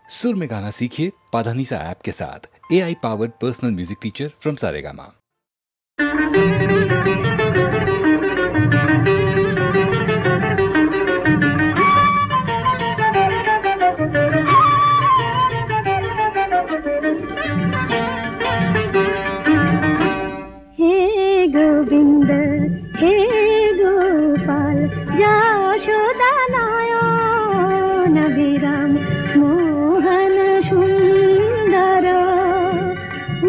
सुर में गाना सीखिए पाधानीसा ऐप के साथ। AI powered personal music teacher from Saregama. हे गोविंद हे गोपाल যশোদা নয়ন বিরাম মোহন সুন্দর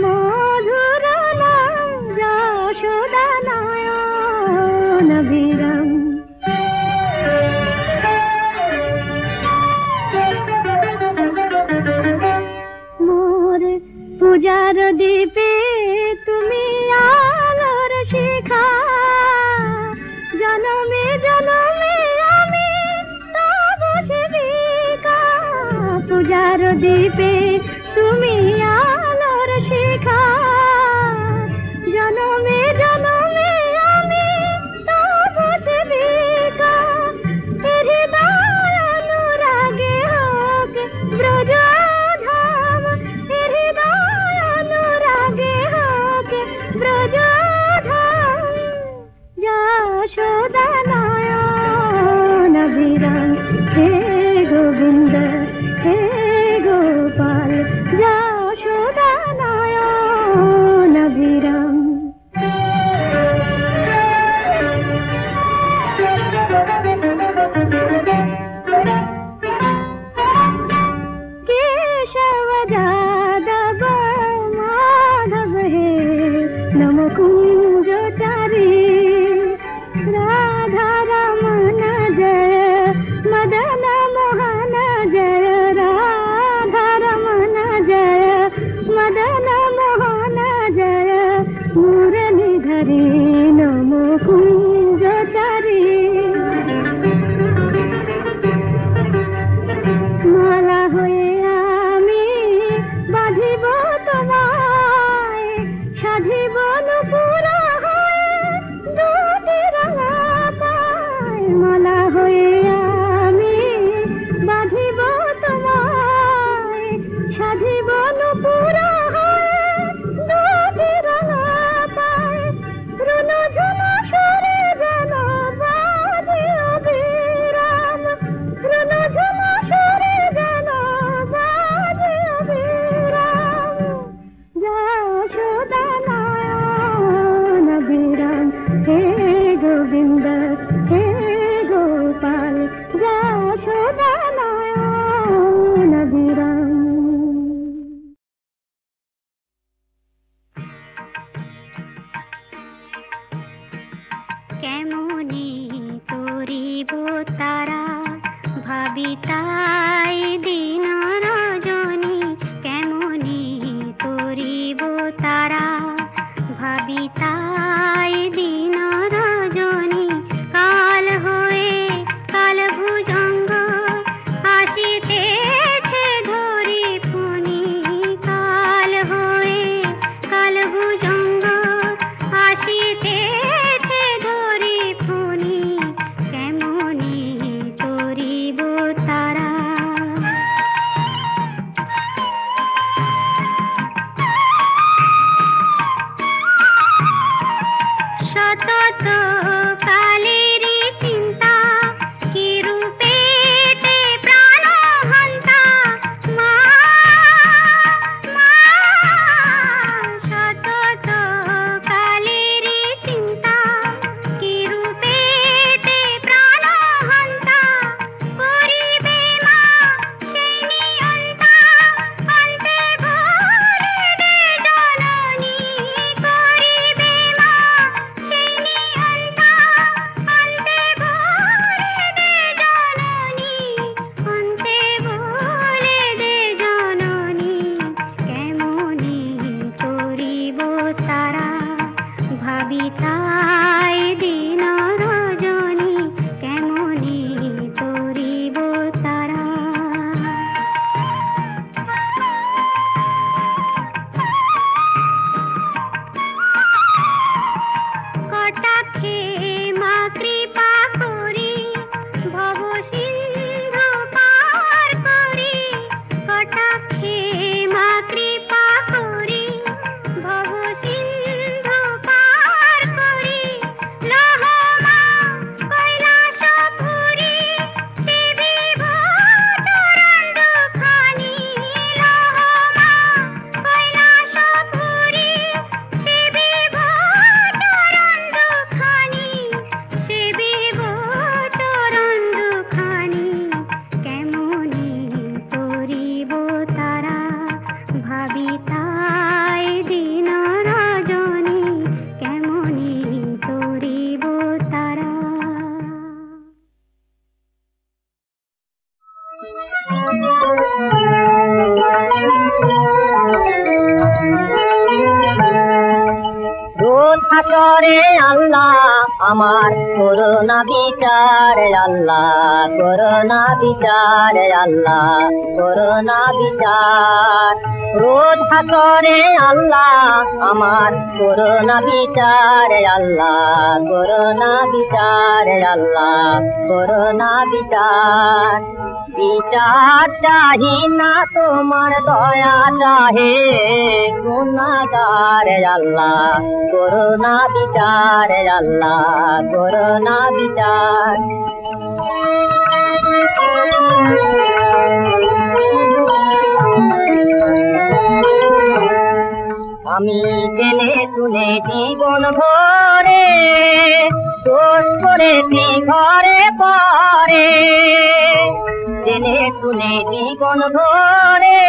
মধুর নাম যশোদা নয়ন বিরাম। মোর পূজার দীপে তুমি আলোর শিখা, জনমে জনমে আমি তব সেবিকা। পূজার দীপে তুমি আলোর শিখা, জনমে জনমে আমি তব সেবিকা। হৃদয় অনুরাগে হোক ব্রজধাম, হৃদয় অনুরাগে হোক ব্রজধাম। যশোদা নয়ন বিরাম হে গোবিন্দ হে গোপাল যশোদা নয়ন বিরাম। केशव जादव माधव हे नम कुंजचारी। राधा रमण जय मदन मोहन जय, राधा रमण जय मदन मोहन जय। मुरलीधरी नम कुंजचारी। মালা হয়ে আমি হাসরে আল্লাহ আমার করোনা বিচার আল্লাহ করোনা বিচার আল্লাহ করোনা বিচার রোজ হাসরে আল্লাহ আমার করোনা বিচার আল্লাহ করোনা বিচার আল্লাহ করোনা বিচার বিচার চাহি না তোমার দয়া চাহে গুনাহগার আল্লাহ করোনা বিচার আল্লাহ করোনা বিচার আমি জেনে শুনে জীবন ভরে দোষ করেছি ঘরে পরে জেনে শুনে জীবন ভরে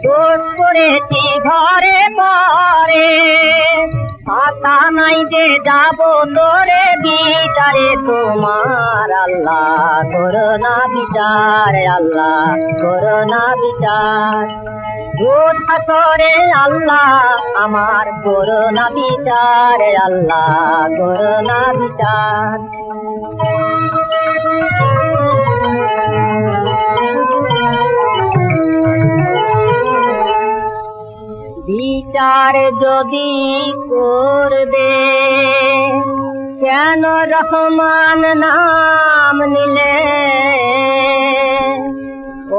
দোষ করেছি ঘরে পরে আশা নাই যে যাব তোরে বিচারে তোমার আল্লাহ করোনা বিচার আল্লাহ করোনা বিচার রোজ হাসরে আল্লাহ আমার করোনা বিচার আল্লাহ করোনা বিচার বিচার যদি করবে কেন রহমান নাম নিলে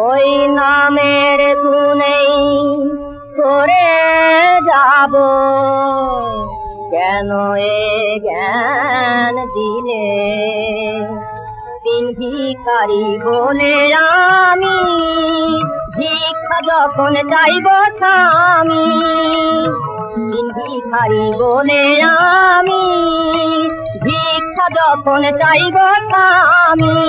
ওই নামের গুণেই করে যাব কেন এ জ্ঞান দিলে তিন ভিখারি বলে আমি ভিক্ষা যখন চাইব স্বামী তিন ভিখারি বলে আমি ভিক্ষা যখন চাইব স্বামী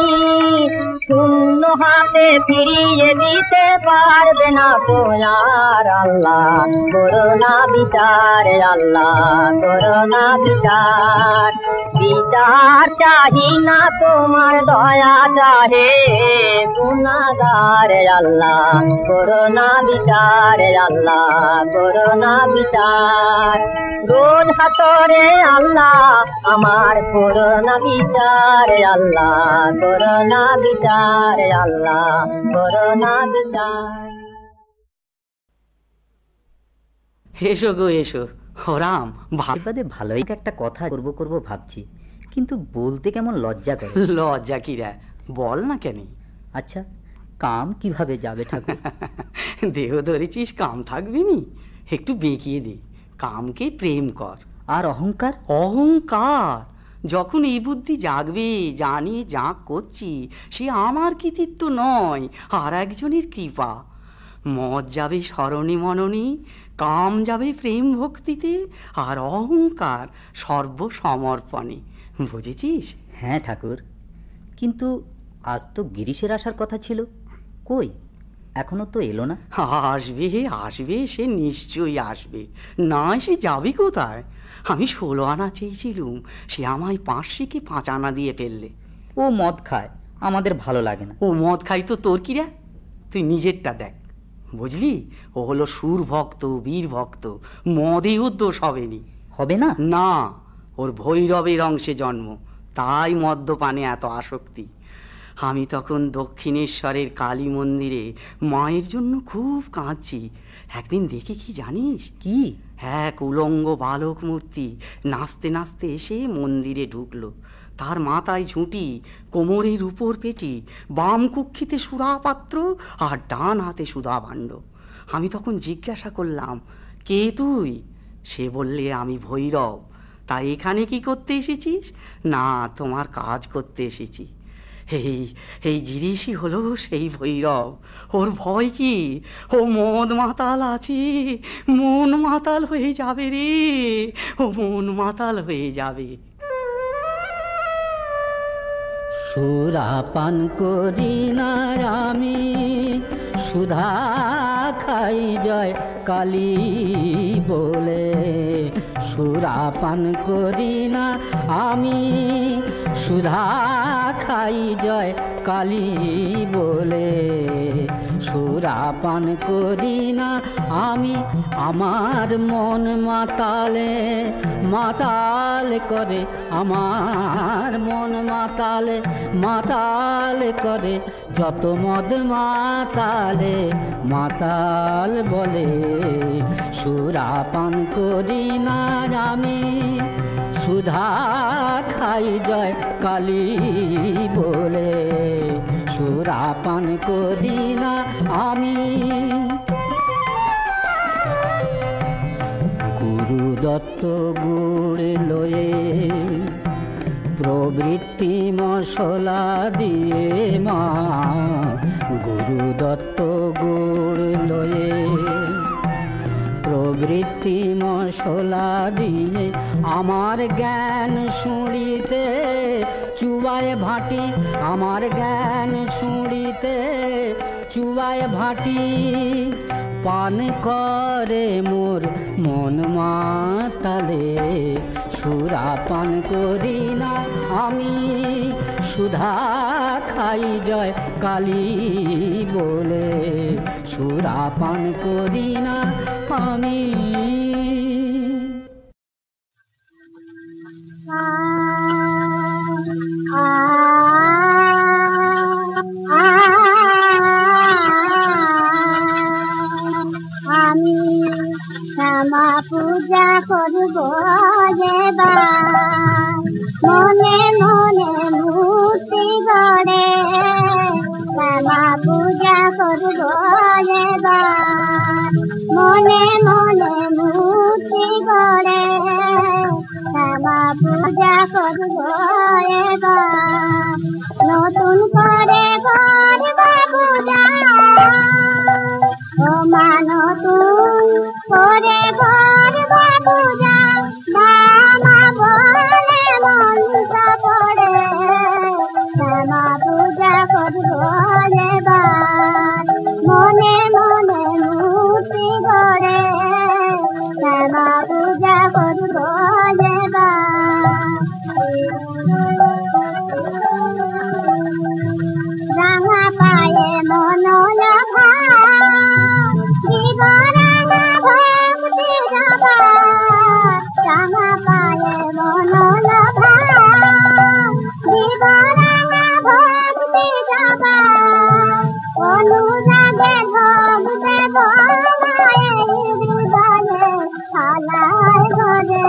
শূন্য হাতে ফিরিয়ে দিতে পারবে না তোমার আল্লাহ করোনা বিচার আল্লাহ করোনা বিচার বিচার চাহি না তোমার দয়া চাহে গুনাহগার আল্লাহ করোনা বিচার আল্লাহ করোনা বিচার রোজ হাসরে আল্লাহ আমার করোনা বিচার আল্লাহ করোনা বিচার আল্লাহ করোনা বিচার। এসো গো এসো রাম বাদে ভালোই একটা কথা করব ভাবছি, কিন্তু বলতে কেমন লজ্জা করে। লজ্জা কিরা বল না কেন। আচ্ছা কাম কিভাবে যাবে ঠাকুর? দেহ ধরেছিস কাম থাকবি নি, একটু বেঁকিয়ে দে, কামকে প্রেম কর। আর অহংকার? অহংকার যখন এই বুদ্ধি জাগবে জানি যা করছি সে আমার কৃতিত্ব নয়, আর একজনের কৃপা। মদ যাবে স্মরণে মননে, কাম যাবে প্রেম ভক্তিতে, আর অহংকার সর্বসমর্পণে। বুঝেছিস? হ্যাঁ ঠাকুর, কিন্তু আজ তো গিরিশের আসার কথা ছিল, কই এখনো তো এলো না। আসবে আসবে, সে নিশ্চয়ই আসবে, না সে যাবে কোথায়? আমি 16 আনা চেয়েছিলুম, সে আমায় 5 5 আনা দিয়ে ফেললে। ও মদ খায়, আমাদের ভালো লাগে না। ও মদ খাই তো তোর কিরা? তুই নিজেরটা দেখ, বুঝলি? ও হলো সুর ভক্ত, বীর ভক্ত, মদে ওর দোষ হবেনি। হবে না? না, ওর ভৈরবের অংশে জন্ম, তাই মদ্যপানে এত আসক্তি। আমি তখন দক্ষিণেশ্বরের কালী মন্দিরে মায়ের জন্য খুব কাঁদছি। একদিন দেখে কি জানিস? কি? এক উলঙ্গ বালক মূর্তি নাচতে নাচতে এসে মন্দিরে ঢুকলো। তার মাথায় ঝুঁটি, কোমরের উপর পেটি, বাম কুক্ষিতে সুরাপাত্র আর ডান হাতে সুধাভাণ্ড। আমি তখন জিজ্ঞাসা করলাম, কে তুই? সে বললে, আমি ভৈরব। তা এখানে কি করতে এসেছিস? না, তোমার কাজ করতে এসেছি। এই গিরিশই হলো সেই ভৈরব। ওর ভয় কি? ও মদ মাতাল আছে, মন মাতাল হয়ে যাবে রে, ও মন মাতাল হয়ে যাবে। সুরাপান করি না আমি, সুধা খাই জয় কালী বলে, সুরাপান করি না আমি, সুধা খাই জয় কালী বলে। সুরাপান করি না আমি, আমার মন মাতালে মাতাল করে, আমার মন মাতালে মাতাল করে, যত মদ মাতালে মাতাল বলে। সুরাপান করি না আমি, সুধা খাই জয় কালী বলে। সুরাপান করি না আমি। গুরু দত্ত গুড় লয়ে প্রবৃত্তি মশলা দিয়ে মা, গুরু দত্ত গুড় লয়ে প্রবৃত্তি মশলা দিয়ে আমার জ্ঞান শুঁড়িতে চুবায় ভাটি, আমার জ্ঞান শুঁড়িতে চুবায় ভাটি। পান করে মোর মন মাতালে, সুরাপান করি না আমি, সুধা খাই জয় কালী বলে। সুরাপান করি না আমি। আমি শ্যামা পূজা করব এবার, মনে মনে মূর্তি গড়ে। শ্যামা পূজা করব এবার, মনে মনে মূর্তি গড়ে। শ্যামা পূজা করব এবার, নতুন করে করব পূজা। ও মা নতুন করে করব পূজা, বাবা বলে মন্ত্র পড়ে। শ্যামা পূজা করব এবার, মনে মনে মূর্তি গড়ে। শ্যামা পূজা করব এবার। রাঙা পায়ে মনোলভা, জীবরাঙা ভক্তি জবা। রাঙা পায়ে মনোলভা, জীবরাঙা ভক্তি জবা। অনুরাগে ভোগ দেব মায়ের হৃদয়ে থালায় ভরে।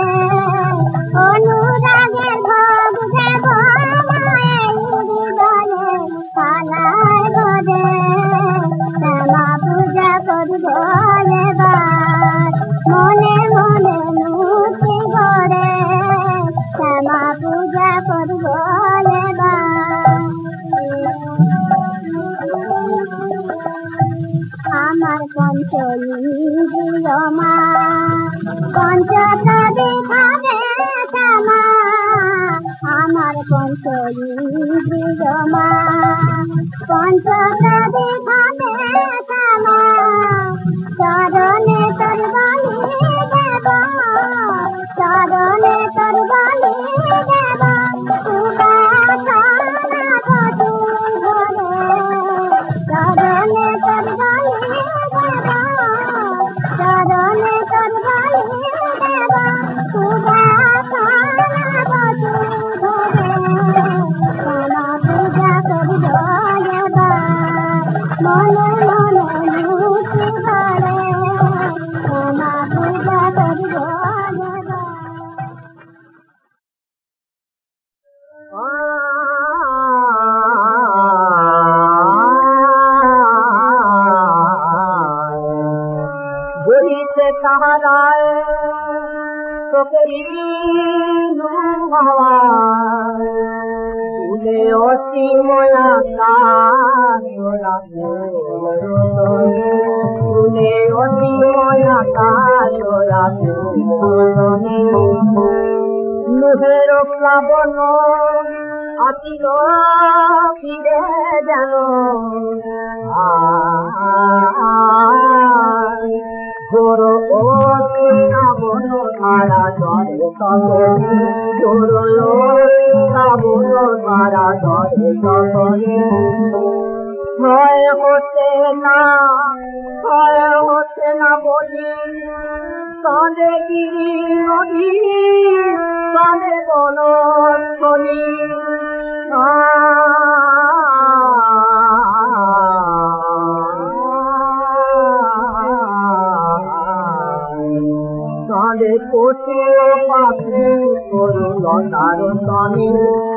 অনুরাগে ভোগ দেব মায়ের হৃদয়ে থালায় ভরে। শ্যামা পূজা করব এবার, মনে মনে মূর্তি গড়ে। শ্যামা পূজা করব এবার। আমার পঞ্চইন্দ্রিয় মা পঞ্চতত্ত্বে ভাবে শ্যামা। আমার পঞ্চইন্দ্রিয় মা পঞ্চতত্ত্বে ভাবে শ্যামা। চরণে তোর বলি দেব, চরণে তোর বলি দেব। উপাসনা করি ভরে, চরণে তোর বলি দেব, চরণে তোর বলি দেব। উপাসনা করি ভরে, শ্যামা পূজা করব এবার, মনে মনে মূর্তি গড়ে। শ্যামা পূজা করব এবার। বলিতে তাহারায় তোকেই তুলে অসীময়া তুলে অসীময়া লোহের প্লাবন আসিল ফিরে যেন জোর ও শ্রাবণ ধারা সকলে জোরলো শ্রাবণ মারা ধরে সকলে ভয় হচ্ছে না বলি কাঁদে গিরি নদী কাঁদে বনস্থলী কাঁদে কোটিও পাখি তরুলতার তনে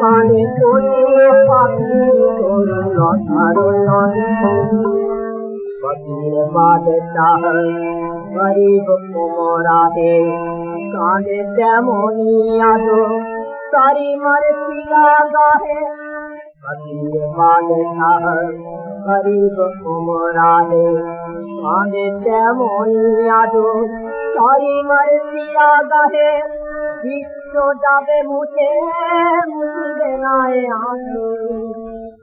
কাঁদে কোটিও পাখি তরুলতার তনে बकीर बादशाह गरीब कुमरा है कांदे तेमनी आदो सारी मरसिया गाहे बकीर बादशाह गरीब कुमरा है कांदे तेमनी आदो सारी मरसिया गाहे विश्व जाबे मुझे मुझे नाए आंसू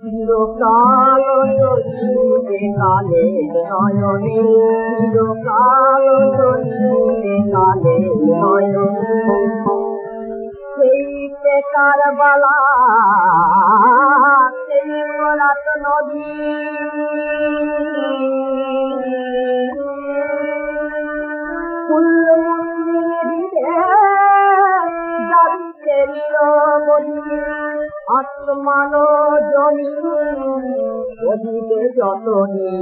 চিরকাল চলিবে কালে নয়নে চিরকাল চলিবে কালে নয়নে সেই বেকার বালা সেই বরাত নদী আসমানো জমি ওদিকে যতনে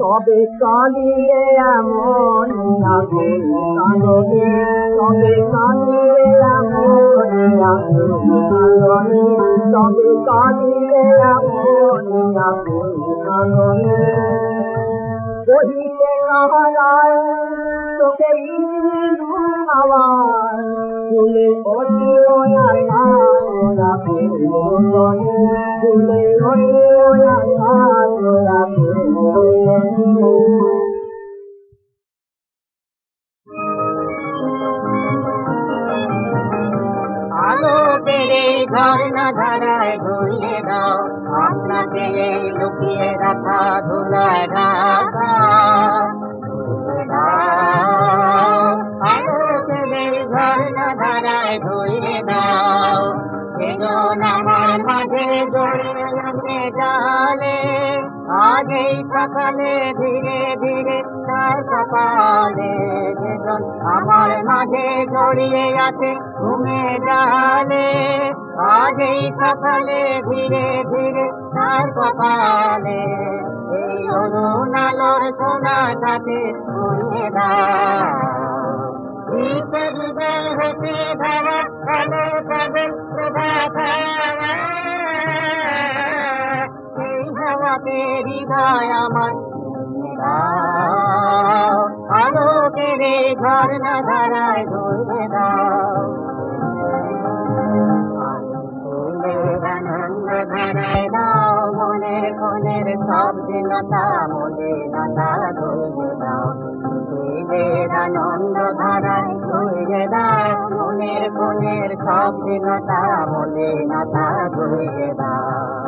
তবে কাঁদিলে এমন আগুন কাঁদনে তবে কাঁদিলে এমন আগুন কাঁদনে তবে কাঁদিলে এমন আগুন কাঁদনে বহিতে কাহারায় তোকে আওয়াজ ফুলে অটিও না ফুলে অটিও না আলো বেড়ে ঝর্ণা ধারায় ধুয়ে দাও আপনাকে লুকিয়ে রাখা ধুলায় রাখা আলো বেড়ে ঝর্ণা ধারায় ধুয়ে দাও সেজন আমার মাঝে জড়িয়ে জালে আজ এই সকালে ধীরে ধীরে তার কপালে সেজন আমার মাঝে জড়িয়ে আছে ঘুমে জালে আজ এই সকালে ধীরে ধীরে তার কপালে এই অরুণ আলোর সোনাটাকে ঘুরিয়ে দাও হৃদয় হতে ধারা আলো পাবেন প্রভাত সেই হাওয়াতে হৃদয় আমার আলোকের ঝর্ণা ধারায় ধরে দাও আনন্দ ধারায় দাও মনের কোণের সব দিনতা মলিনতা ধরে দাও আনন্দ ধারায় ধরে দাও মনের কোণের সব দিনতা মলিনতা ধরে দাও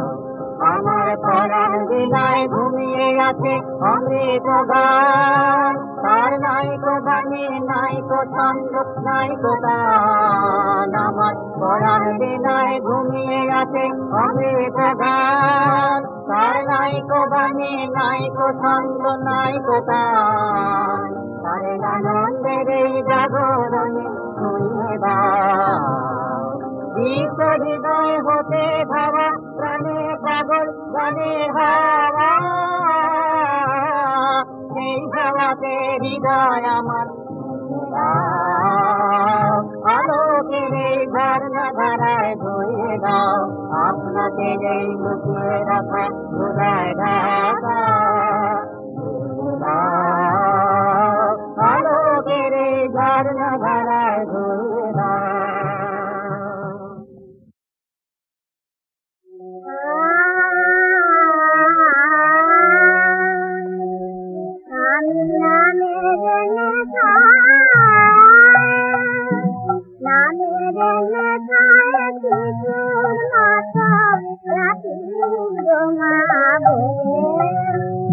আমার পরাণ দিনায় ঘুমিয়ে আছে অমৃত গান তার নাই কো বাণী নাই কো ছন্দ নাই কো গান আমার পরাণ দিনায় ঘুমিয়ে আছে অমৃত গান তার নাই কো বাণী নাই কো ছন্দ নাই কো গান তার আনন্দের এই জাগরণে শুনিয়ে দাও হৃদয় হতে ধারা প্রাণে পাগল গানের হাওয়া সেই হাওয়াতে হৃদয় আমার আলোকের এই ঝর্ণা ধারায় ধুয়ে দাও আপনাকে এই লুকিয়ে রাখা ধুলায় ঢাকা আলোকের এই ঝর্ণা ধারায় ধুয়ে দাও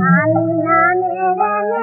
I'm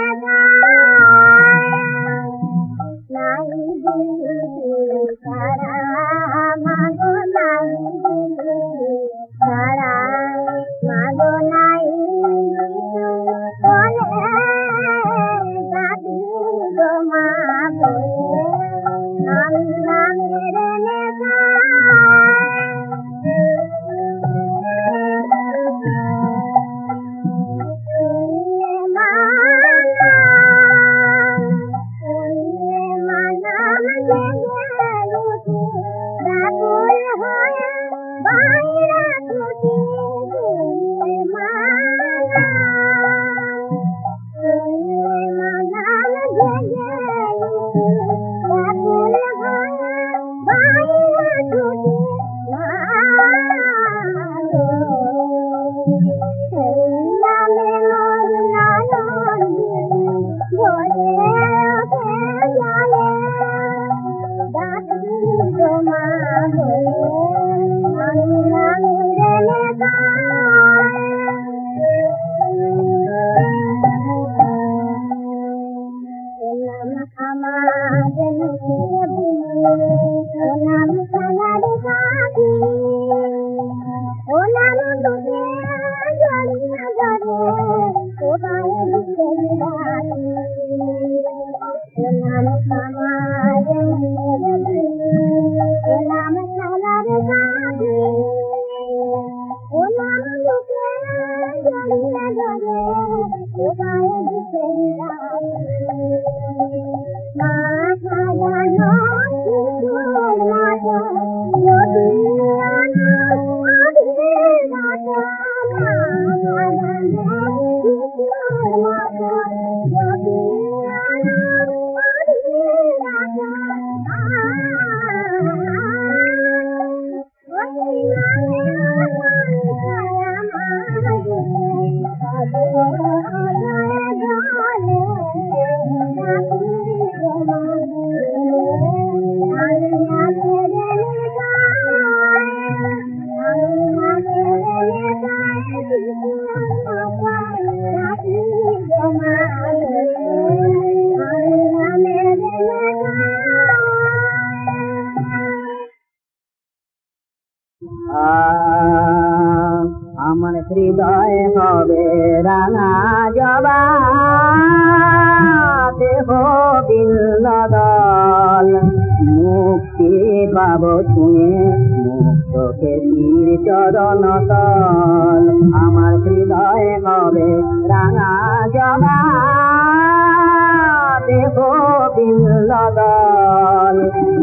আমার হৃদয় হবে রাঙা জবা দেহ বিল্লদল মুক্তি পাব ছুঁয়ে মুক্তকে তীর চরণ তল আমার হৃদয় হবে রাঙা জবা দেহ বিল্লদল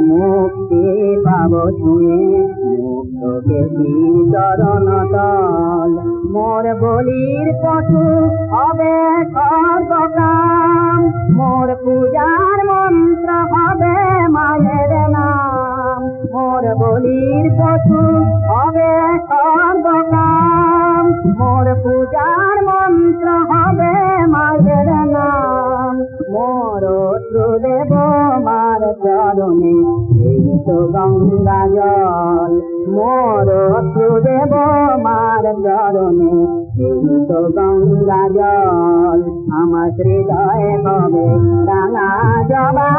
মুক্তি পাব ছুঁয়ে মুক্তকে তীর চরণ তল মোর বলির পশু হবে সর্বকাম মোর পূজার মন্ত্র হবে মায়ের নাম মোর বলির পশু হবে সর্বকাম মোর পূজার মন্ত্র হবে মায়ের নাম মোর দেব মার চরণে এই তো গঙ্গা জল মোর দেব মার চরণে এই তো গঙ্গা জল আমার হৃদয় হবে রাঙা জবা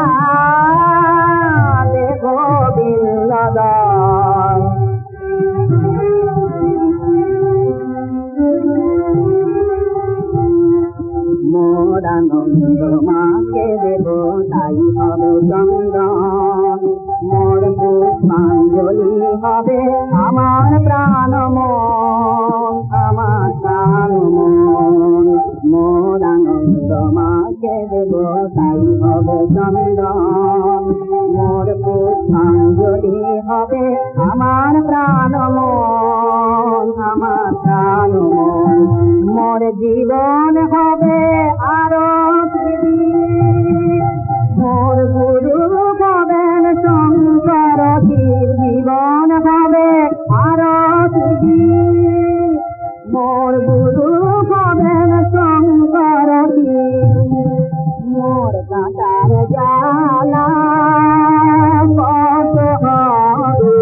দেব বিল্লদল মোর আনন্দ মাকে দেব তাই হবে চন্দন মোর পুষ্পাঞ্জলি হবে আমার প্রাণ মন আমার প্রাণ মন মোর আনন্দ মাকে দেব তাই হবে চন্দন মোর পুষ্পাঞ্জলি হবে আমার প্রাণ মন আমার প্রাণ মন মোর জীবন হবে আরো মোর গুরু হবেন শঙ্কর জীবন হবে আরো মোর গুরু হবেন শঙ্কর মোর কাঁটার জ্বালা কত হবে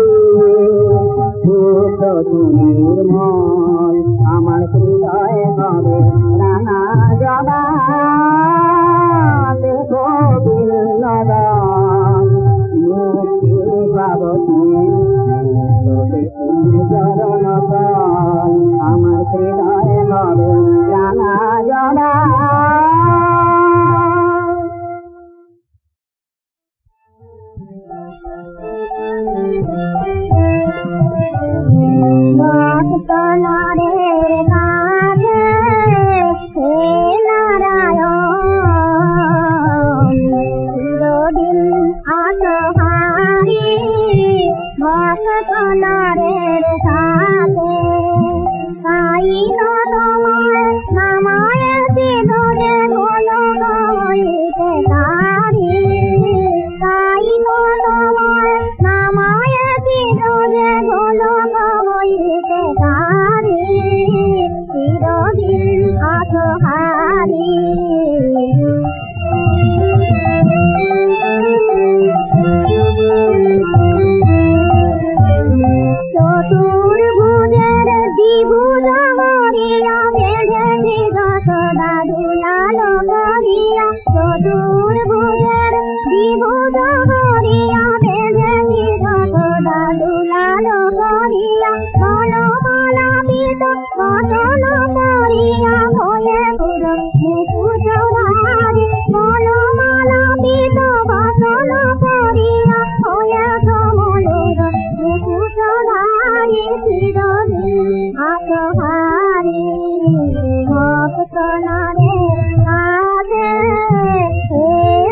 নির্মল আমার হৃদয় হবে রাঙা জবা দেখো বিল্লদল মুক্তি পাব চরণ তল আমার হৃদয় হবে রাঙা জবা সাথে যদি আসহারি ভক্ত নারে কাজে হে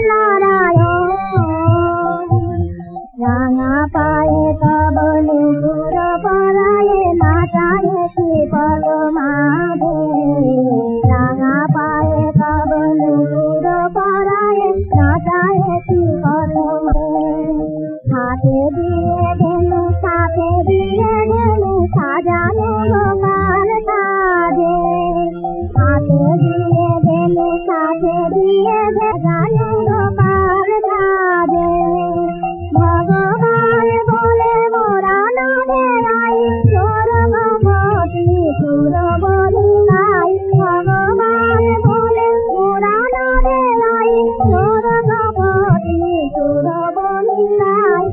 নারায়ণ রাঙা পায়ে কবলে সুর পরায়ে নাচায়ে শিবল মাঝে রাঙা পায়ে কবলে সুর পরায়ে নাচায়ে শিবল হাতে দিয়ে ধেনু সাথে দিয়ে ধেনু সাজানো গোপাল সাজে হাতে দিয়ে ধেনু সাথে দিয়ে সাজানো গোপাল সাজে ভগবান বলে মোরা নামে আই স্বর্গপতি সুর বলি নাই ভগবান বলে মোরা নামে আই স্বর্গপতি সুর বলি নাই